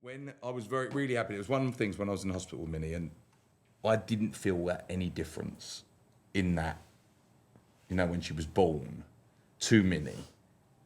When I was really happy, it was one of the things when I was in hospital with Minnie, and I didn't feel that any difference in that, when she was born to Minnie,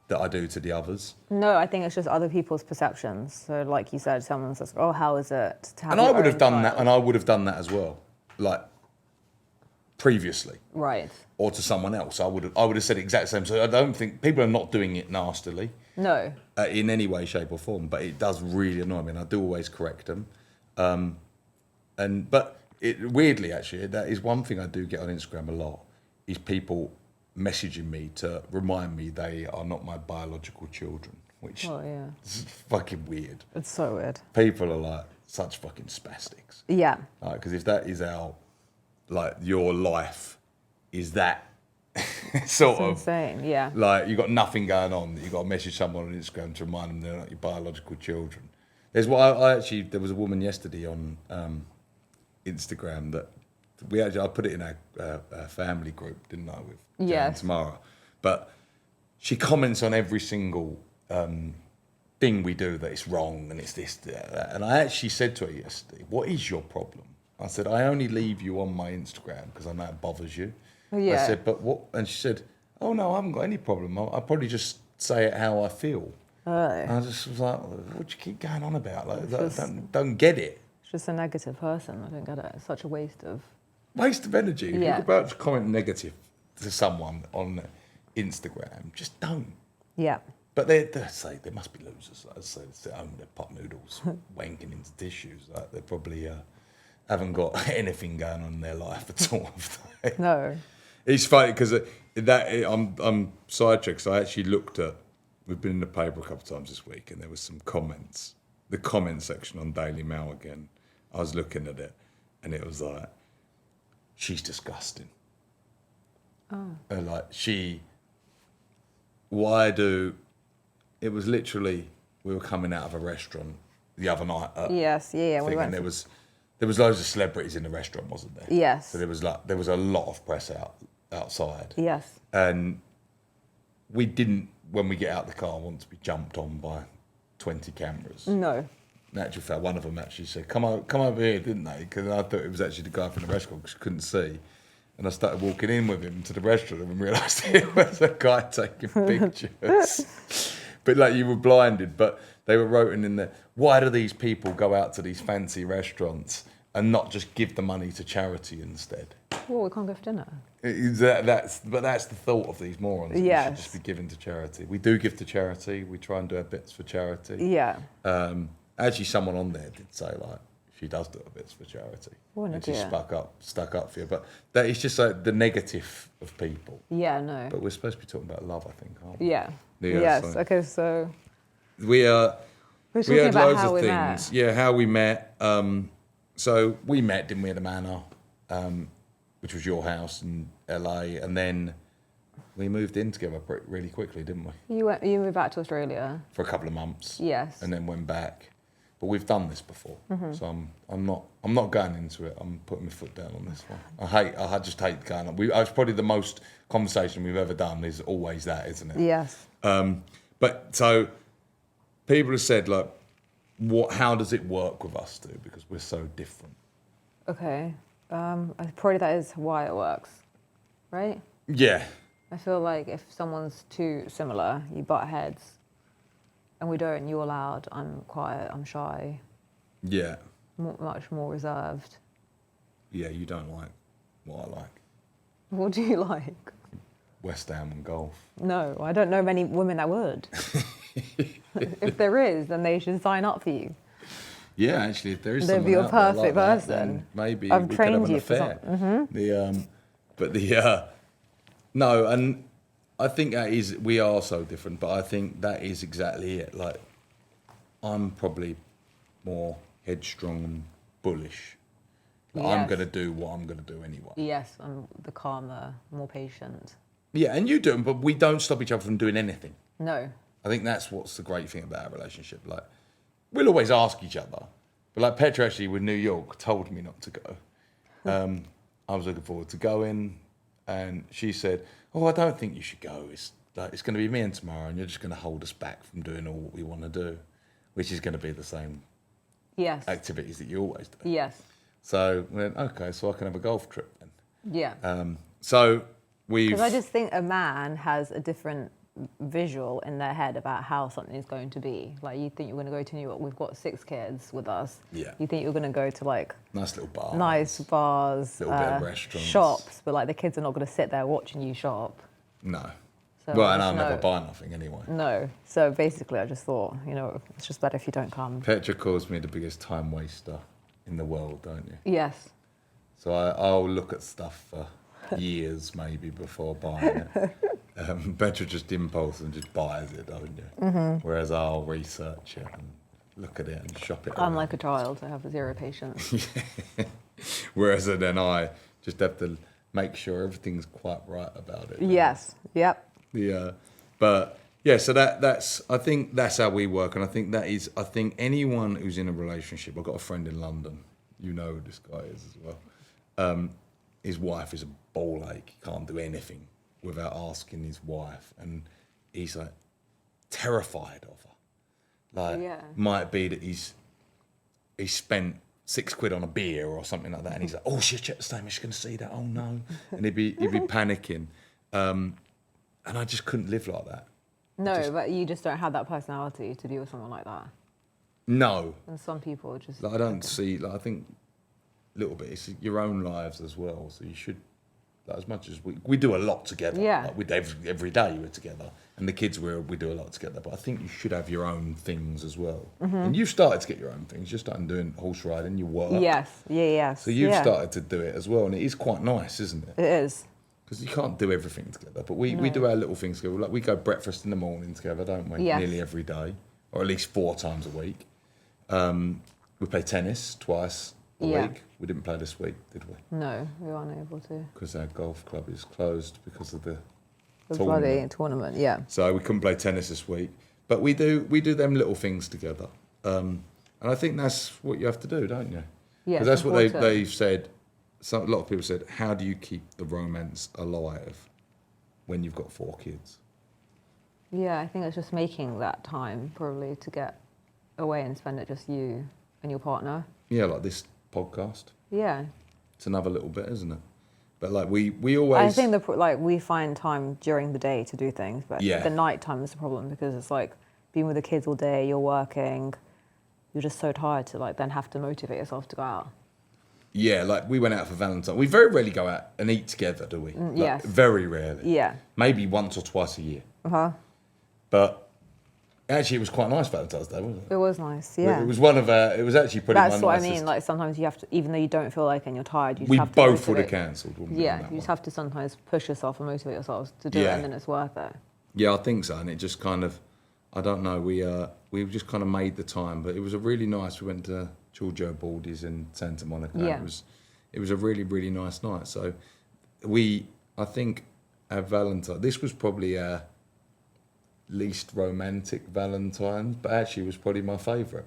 that I do to the others. No, I think it's just other people's perceptions. So like you said, someone says, oh, how is it to have And your I would own have done child? that, and I would have done that as well, like previously. Right. Or to someone else. I would have said exactly the same. So I don't think people are not doing it nastily. No. In any way, shape or form, but it does really annoy me, and I do always correct them. But weirdly, actually, that is one thing I do get on Instagram a lot, is people messaging me to remind me they are not my biological children, which is fucking weird. It's so weird. People are like such fucking spastics. Yeah. Because if that is your life is that sort of insane, yeah. Like, you've got nothing going on, that you've got to message someone on Instagram to remind them they're not your biological children. There was a woman yesterday on Instagram that I put it in our family group, didn't I, with Jan and Tamara. But she comments on every single thing we do that it's wrong and it's this, that. And I actually said to her yesterday, what is your problem? I said, I only leave you on my Instagram because I know it bothers you. Yeah. I said, but what? And she said, oh no, I haven't got any problem. I probably just say it how I feel. And I just was like, what do you keep going on about? Like, don't get it. It's just a negative person. I don't get it. It's such a waste of Energy. If Yeah. you're about to comment negative to someone on Instagram, just don't. Yeah. But they say there must be losers. Like, say they own their pot noodles, wanking into tissues. Like, they probably haven't got anything going on in their life at all. No. It's funny because I'm sidetracked. So I actually looked at. We've been in the paper a couple of times this week, and there was some comments. The comment section on Daily Mail again. I was looking at it, and it was like, she's disgusting. Oh. It was literally, we were coming out of a restaurant the other night. Yes, yeah. We went. There was loads of celebrities in the restaurant, wasn't there? Yes. So there was a lot of press outside. Yes. And we didn't, when we get out the car, want to be jumped on by 20 cameras. No. In actual fact, one of them actually said, come over here, didn't they? Because I thought it was actually the guy from the restaurant because I couldn't see. And I started walking in with him to the restaurant and realised it was a guy taking pictures. But you were blinded. But they were writing in there, why do these people go out to these fancy restaurants and not just give the money to charity instead? Well, we can't go for dinner. That's the thought of these morons. Yes. It should just be given to charity. We do give to charity. We try and do our bits for charity. Yeah. Actually, someone on there did say she does do her bits for charity. And she stuck up for you. But that is just the negative of people. Yeah, no. But we're supposed to be talking about love, I think, aren't we? Yeah. Yes. So, okay, so we we're talking about loads how of we things. met. Yeah, how we met. So we met, didn't we, at the Manor, which was your house in LA, and then we moved in together really quickly, didn't we? You moved back to Australia For a couple of months. Yes. And then went back. But we've done this before, so I'm not going into it. I'm putting my foot down on this one. I just hate going on. It's probably the most conversation we've ever done. Is always that, isn't it? Yes. But so people have said how does it work with us two, because we're so different. Okay. Probably that is why it works, right? Yeah. I feel like if someone's too similar, you butt heads. And we don't, you're loud, I'm quiet, I'm shy. Yeah. Much more reserved. Yeah, you don't like what I like. What do you like? West Ham and golf. No, I don't know many women that would. If there is, then they should sign up for you. Yeah, actually, if there is They'd someone be a out there perfect like person. That, then maybe I've we trained could have an you affair. No, and I think we are so different, but I think that is exactly it. I'm probably more headstrong and bullish. I'm going to do what I'm going to do anyway. Yes, I'm the calmer, more patient. Yeah, and you do, but we don't stop each other from doing anything. No. I think that's what's the great thing about our relationship. We'll always ask each other, but Petra actually with New York told me not to go. I was looking forward to going, and she said, "Oh, I don't think you should go. It's going to be me and tomorrow, and you're just going to hold us back from doing all what we want to do," which is going to be the same Yes. activities that you always do. Yes. So we went, okay, so I can have a golf trip then. Yeah. So we've... Because I just think a man has a different visual in their head about how something is going to be. Like, you think you're going to go to New York. We've got 6 kids with us. Yeah. You think you're going to go to, like... Nice little bars. Nice bars. Little bit of restaurants. Shops. But, like, the kids are not going to sit there watching you shop. No. So Well, and I'll never buy nothing anyway. No. So, basically, I just thought, it's just better if you don't come. Petra calls me the biggest time waster in the world, don't you? Yes. So I'll look at stuff for years maybe before buying it. Petra just impulse and just buys it, don't you? Mm-hmm. Whereas I'll research it and look at it and shop it. I'm like a child. I have 0 patience. Whereas then I just have to make sure everything's quite right about it. Yes. Yep. Yeah. But yeah, so that's I think that's how we work, and I think anyone who's in a relationship, I've got a friend in London, you know who this guy is as well. His wife is a ball ache, he can't do anything without asking his wife, and he's like terrified of her. Like might be that he's spent £6 on a beer or something like that, and he's like, oh shit, check the statement, she's gonna see that, oh no. And he'd be panicking. And I just couldn't live like that. No, but you just don't have that personality to deal with someone like that. No. And some people just... Like, I don't see... Like, I think a little bit, it's your own lives as well. So you should... Like, as much as we do a lot together. Yeah. Like, every day we're together. And the kids, we do a lot together. But I think you should have your own things as well. Mm-hmm. And you've started to get your own things. You're starting doing horse riding, you work. Yes. Yeah, yes. So you've started to do it as well. And it is quite nice, isn't it? It is. Because you can't do everything together, but we do our little things together. Like, we go breakfast in the morning together, don't we? Yes. Nearly every day, or at least 4 times a week. We play tennis twice a week. We didn't play this week, did we? No, we were unable to. Because our golf club is closed because of the bloody tournament. Yeah. So we couldn't play tennis this week, but we do them little things together, and I think that's what you have to do, don't you? Yeah. Because that's what they've said. A lot of people said, how do you keep the romance alive when you've got 4 kids? Yeah, I think it's just making that time probably to get away and spend it just you and your partner. Yeah, like this podcast. Yeah. It's another little bit, isn't it? But like we always... I think we find time during the day to do things, but the night time is the problem because it's like being with the kids all day, you're working, you're just so tired to like then have to motivate yourself to go out. Yeah, like we went out for Valentine. We very rarely go out and eat together, do we? Yes. Very rarely. Yeah. Maybe once or twice a year. Uh-huh. But actually, it was quite nice Valentine's Day, wasn't it? It was nice, yeah. It was one of our... It was actually pretty nice. That's what I mean. Like, sometimes you have to... Even though you don't feel like it and you're tired, you just have to... We both would have cancelled, wouldn't we? Yeah, you just have to sometimes push yourself and motivate yourselves to do it, and then it's worth it. Yeah, I think so. And it just kind of... I don't know. We just kind of made the time. But it was a really nice... We went to Giorgio Baldi's in Santa Monica. Yeah. It was a really, really nice night. So I think our Valentine... This was probably our least romantic Valentine's, but actually it was probably my favourite.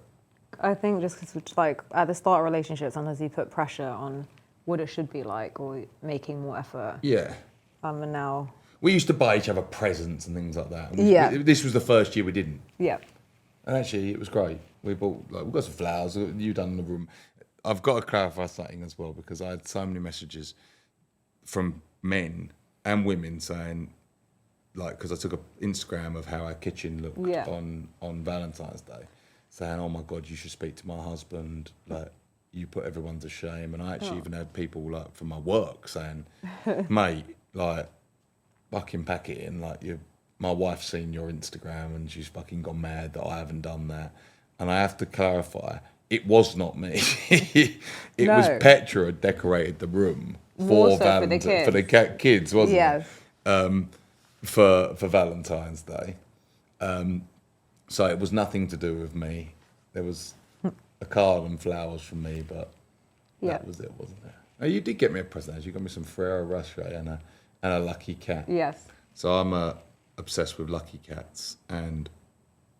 I think just because, like, at the start of relationships, sometimes you put pressure on what it should be like or making more effort. Yeah. And now... We used to buy each other presents and things like that. This was the first year we didn't. Yeah. And actually, it was great. We got some flowers. You done in the room. I've got to clarify something as well, because I had so many messages from men and women saying, like, because I took an Instagram of how our kitchen looked on Valentine's Day, saying, oh my God, you should speak to my husband. Like, you put everyone to shame. And I actually even had people, like, from my work saying, mate, like, fucking pack it in. Like, my wife's seen your Instagram and she's fucking gone mad that I haven't done that. And I have to clarify, it was not me. It was Petra had decorated the room for the kids, wasn't it? For Valentine's Day. So it was nothing to do with me. There was a card and flowers from me, but that was it, wasn't it? Oh, you did get me a present. You got me some Ferrero Rocher and a lucky cat. Yes. So I'm obsessed with lucky cats and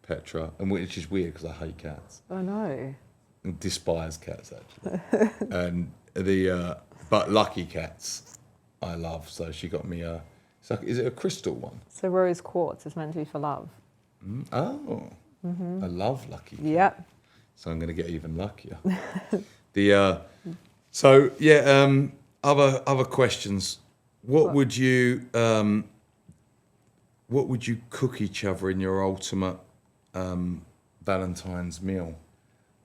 Petra, and which is weird because I hate cats. Oh no. I despise cats actually. And but lucky cats I love. So she got me is it a crystal one? So rose quartz is meant to be for love. I love lucky cats. Yep. so I'm going to get even luckier. Other questions. What would you cook each other in your ultimate Valentine's meal?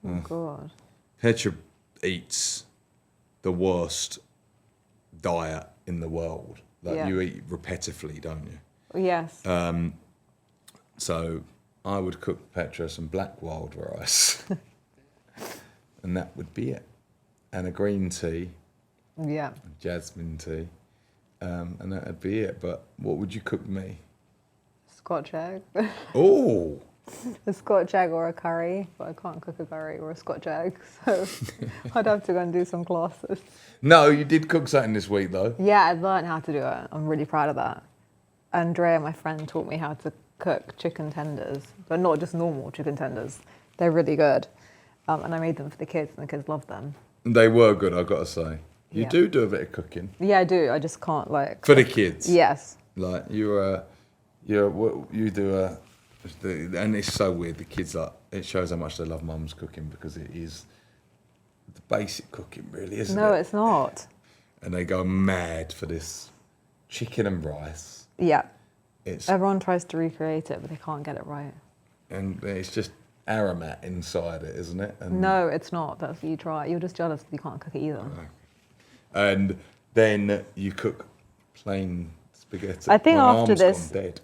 Oh God. Petra eats the worst diet in the world. Like you eat repetitively, don't you? Yes. So I would cook Petra some black wild rice, and that would be it. And a green tea. Yeah. Jasmine tea, and that would be it. But what would you cook me? Scotch egg. Oh. A Scotch egg or a curry, but I can't cook a curry or a Scotch egg, so I'd have to go and do some classes. No, you did cook something this week though. Yeah, I learned how to do it. I'm really proud of that. Andrea, my friend, taught me how to cook chicken tenders, but not just normal chicken tenders. They're really good. And I made them for the kids, and the kids loved them. They were good, I've got to say. You do a bit of cooking. Yeah, I do. I just can't for the kids. Yes. Like you do and it's so weird. The kids it shows how much they love mum's cooking because it is the basic cooking, really, isn't it? No, it's not. And they go mad for this chicken and rice. Yeah. Everyone tries to recreate it, but they can't get it right. And it's just aromat inside it, isn't it? And no, it's not. That's what you try. You're just jealous that you can't cook it either. Okay. And then you cook plain spaghetti. I think My after arm's this, gone dead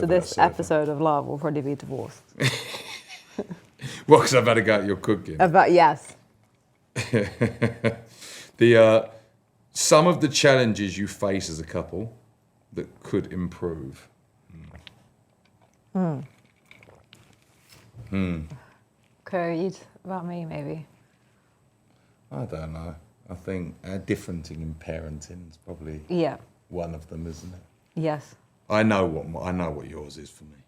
this episode of Love, we'll probably be divorced. Well, because I've had to go at your cooking. Yes. Some of the challenges you face as a couple that could improve. Okay, about me maybe. I don't know. I think our differenting in parenting is probably one of them, isn't it? Yes. I know what yours is for me.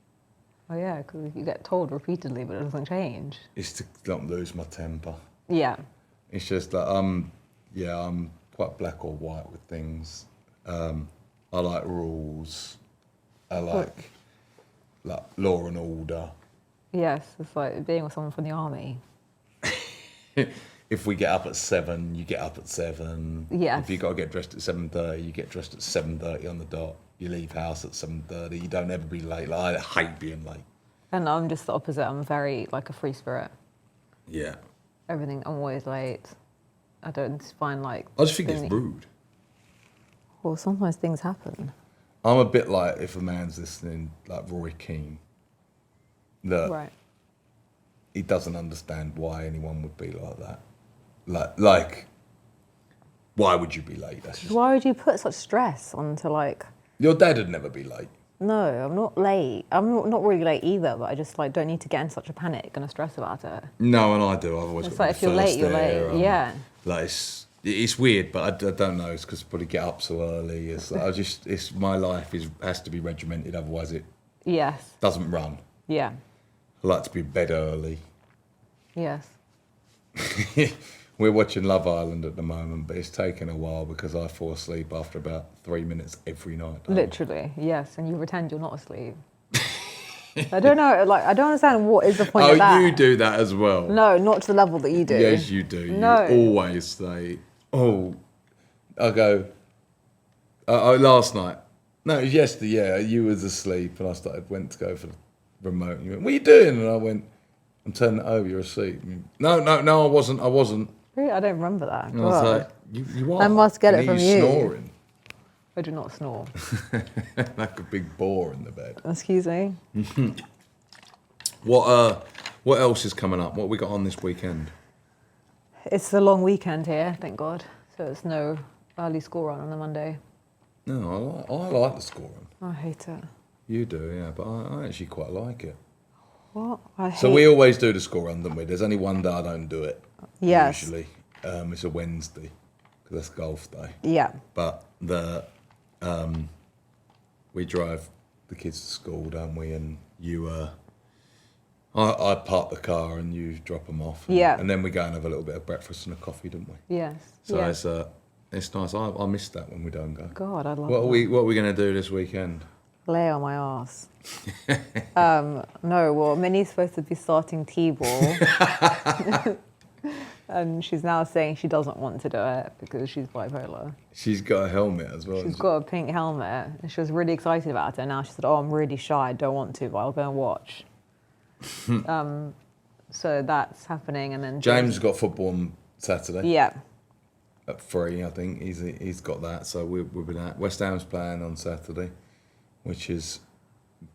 Oh yeah, because you get told repeatedly, but it doesn't change. It's to not lose my temper. Yeah. It's just that I'm quite black or white with things. I like rules. I like law and order. Yes, it's like being with someone from the army. If we get up at 7, you get up at 7. Yes. If you got to get dressed at 7:30, you get dressed at 7:30 on the dot. You leave house at 7:30. You don't ever be late. Like, I hate being late. And I'm just the opposite. I'm very like a free spirit. Yeah. I'm always late. I don't find like. I just think it's rude. Well, sometimes things happen. I'm a bit like if a man's listening, like Roy Keane, that he doesn't understand why anyone would be like that. Like, why would you be late? That's just... Why would you put such stress onto like... Your dad would never be late. No, I'm not late. I'm not really late either, but I just like don't need to get in such a panic and a stress about it. No, and I do. I've always it's got like if you're late, you're late. Yeah. Like it's weird, but I don't know. It's because I probably get up so early. It's like my life has to be regimented, otherwise it doesn't run. Yeah. I like to be in bed early. Yes. We're watching Love Island at the moment, but it's taken a while because I fall asleep after about 3 minutes every night. Literally, yes, and you pretend you're not asleep. I don't know, like I don't understand what is the point of that. Oh, you do that as well. No, not to the level that you do. Yes, you do. No. You always say, "Oh," I go. Last night. No, it was yesterday. Yeah, you was asleep, and went to go for the remote. And you went, "What are you doing?" And I went, "I'm turning it over. You're asleep." No, I wasn't. Really? I don't remember that. And I was like, you are. I must get it from you. Snoring. I do not snore. Like a big boar in the bed. Excuse me. What else is coming up? What we got on this weekend? It's the long weekend here, thank God. So it's no early school run on the Monday. No, I like the school run. I hate it. You do, yeah, but I actually quite like it. What? So we always do the school run, don't we? There's only one day I don't do it. Yes. Usually, it's a Wednesday because that's golf day. Yeah. But we drive the kids to school, don't we? And you, I park the car and you drop them off. And then we go and have a little bit of breakfast and a coffee, don't we? Yes. So it's nice. I miss that when we don't go. God, I love What that. are we going to do this weekend? Lay on my ass. No, well, Minnie's supposed to be starting T-ball. And she's now saying she doesn't want to do it because she's bipolar. She's got a helmet as well. She's got a pink helmet. And she was really excited about it. And now she said, oh, I'm really shy. I don't want to, but I'll go and watch. So that's happening. And then James has got football on Saturday. Yeah. At 3, I think. He's got that. So we'll be at West Ham's playing on Saturday, which is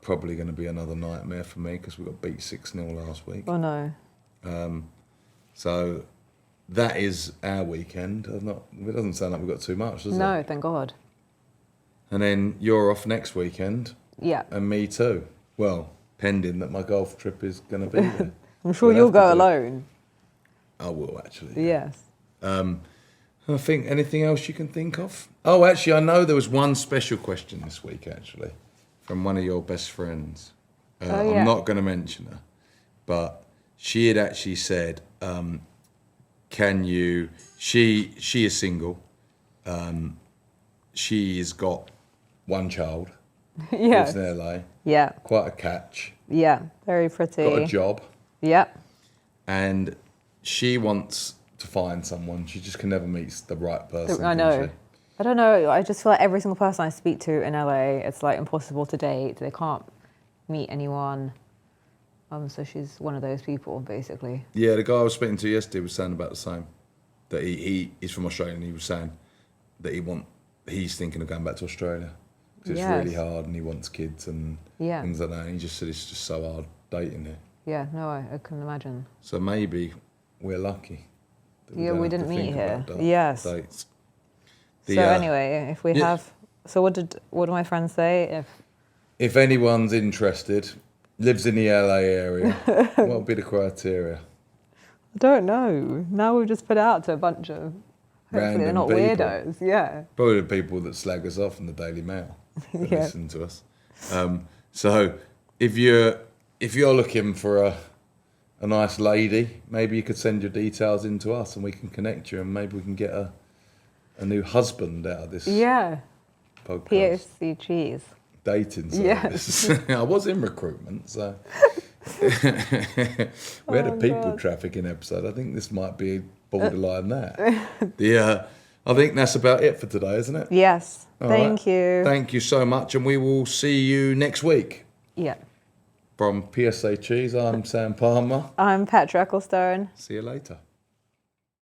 probably going to be another nightmare for me because we got beat 6-0 last week. Oh, no. So that is our weekend. It doesn't sound like we've got too much, does it? No, thank God. And then you're off next weekend. Yeah. And me too. Well, pending that my golf trip is going to be there. I'm sure you'll go alone. I will, actually. Yes. I think anything else you can think of? Oh, actually, I know there was one special question this week, actually, from one of your best friends. Yeah. I'm not going to mention her, but she had actually said, can you... She is single. She's got one child. Yeah. Lives in LA. Yeah. Quite a catch. Yeah. Very pretty. Got a job. Yeah. And she wants to find someone. She just can never meet the right person. I know. I don't know. I just feel like every single person I speak to in LA, it's like impossible to date. They can't meet anyone. So she's one of those people, basically. Yeah, the guy I was speaking to yesterday was saying about the same. That he's from Australia, and he was saying that he's thinking of going back to Australia because it's really hard, and he wants kids and things like that. And he just said it's just so hard dating here. Yeah, no, I can imagine. So maybe we're lucky. Yeah, we didn't meet here. Yes. Dates. So anyway, if we have, so what did my friends say? If anyone's interested, lives in the LA area, what would be the criteria? I don't know. Now we've just put it out to a bunch of, hopefully they're not people. weirdos. Yeah. Probably the people that slag us off in the Daily Mail that listen to us. So if you're looking for a nice lady, maybe you could send your details in to us and we can connect you and maybe we can get a new husband out of this podcast. POC cheese. Dating service. Yes. I was in recruitment, so we had a people trafficking episode. I think this might be borderline that. I think that's about it for today, isn't it? Yes. All Thank you. Thank you so much, and we will see you next week. Yeah. From PSA Cheese, I'm Sam Palmer. I'm Petra Ecclestone. See you later.